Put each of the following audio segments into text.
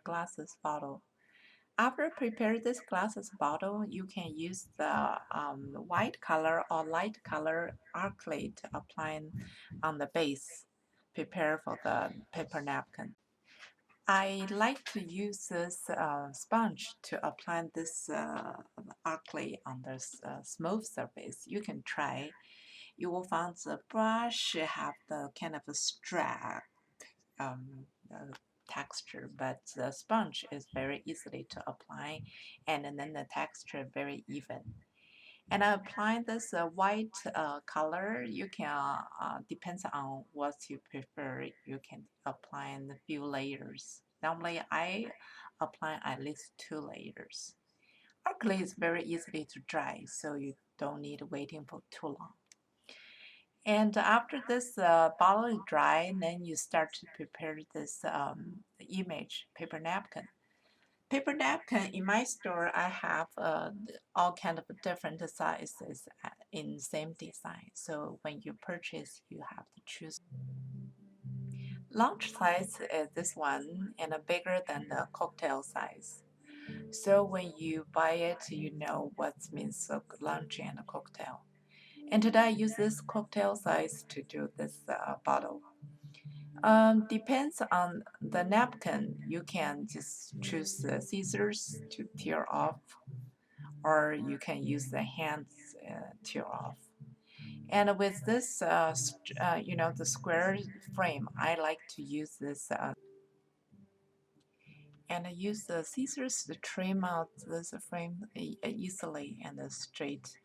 glasses bottle. After prepare this glasses bottle, you can use the white color or light color acrylic to apply on the base. Prepare for the paper napkin. I like to use this sponge to apply this acrylic on the smooth surface. You can try. You will find the brush have the kind of a strap texture, but the sponge is very easily to apply, and then the texture very even. And I apply this white color. You can depends on what you prefer. You can apply in a few layers. Normally, I apply at least 2 layers. Acrylic is very easily to dry, so you don't need waiting for too long. And after this bottle is dry, then you start to prepare this image paper napkin. Paper napkin in my store, I have all kind of different sizes in same design. So when you purchase, you have to choose. Large size is this one, and bigger than the cocktail size. So when you buy it, you know what means lunch and a cocktail. And today I use this cocktail size to do this bottle. Depends on the napkin. You can just choose the scissors to tear off, or you can use the hands tear off. And with this, the square frame, I like to use this and I use the scissors to trim out this frame easily and straight.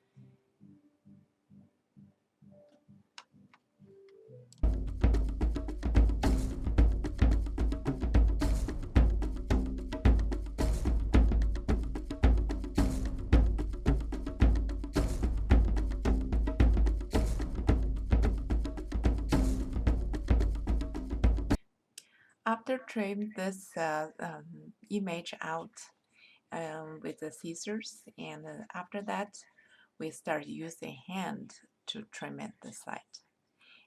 After trim this image out with the scissors, and after that we start using hand to trim it the side.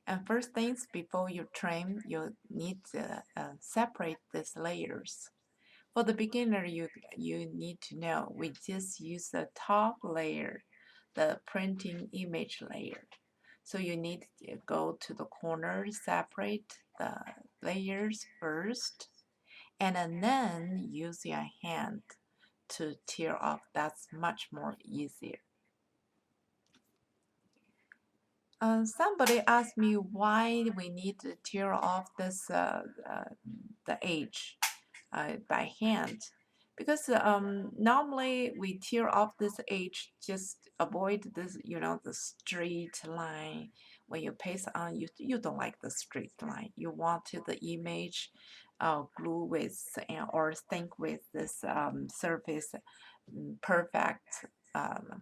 And first things, before you trim, you need to separate these layers. For the beginner, you need to know we just use the top layer, the printing image layer. So you need to go to the corner, separate the layers first, and then use your hand to tear off. That's much more easier. Somebody asked me why we need to tear off this the edge by hand, because normally we tear off this edge just avoid this, the straight line. When you paste on, you don't like the straight line. You want to the image glue with or stick with this surface perfect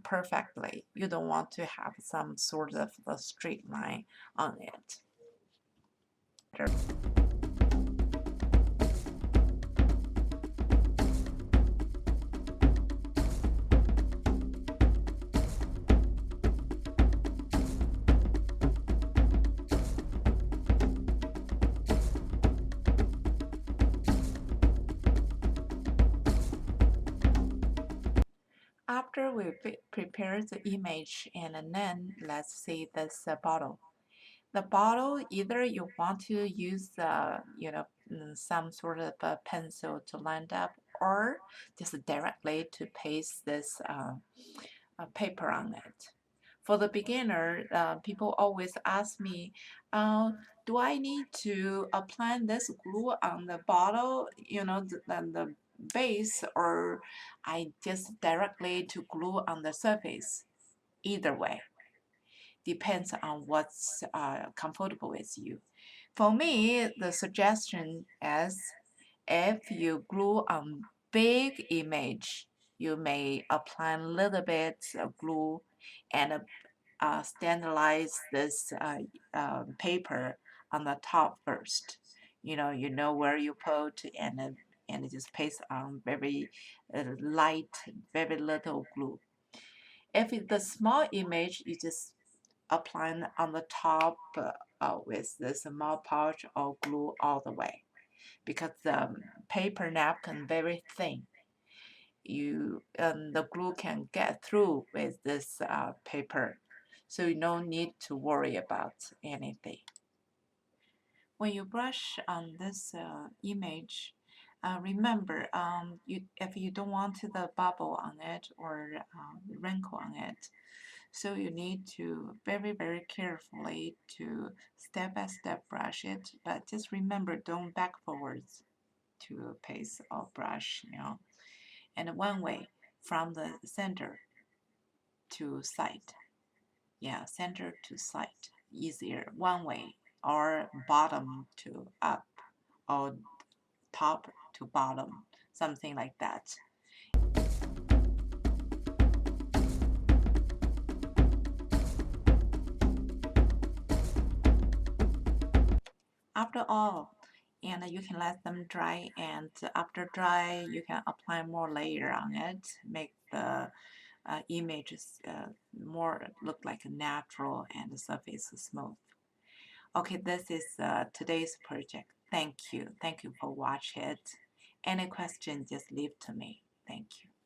perfectly. You don't want to have some sort of a straight line on it. After we prepare the image, and then let's see this bottle. The bottle, either you want to use some sort of a pencil to line up, or just directly to paste this paper on it. For the beginner, people always ask me, do I need to apply this glue on the bottle, the base, or I just directly to glue on the surface? Either way, depends on what's comfortable with you. For me, the suggestion is if you glue on big image, you may apply a little bit of glue and standardize this paper on the top first. You know where you put, and just paste on very light, very little glue. If it's the small image, you just apply on the top with this modpodge or glue all the way. because the paper napkin very thin. The glue can get through with this paper, so you don't need to worry about anything. When you brush on this image, remember, if you don't want the bubble on it or wrinkle on it, so you need to very carefully to step by step brush it, but just remember, don't back forwards to paste or brush, and one way from the center to side. Yeah, center to side, easier one way, or bottom to up, or top to bottom, something like that. After all, and you can let them dry, and after dry you can apply more layer on it, make the images more look like natural and the surface smooth. Okay, this is today's project. Thank you for watching it. Any question, just leave to me. Thank you.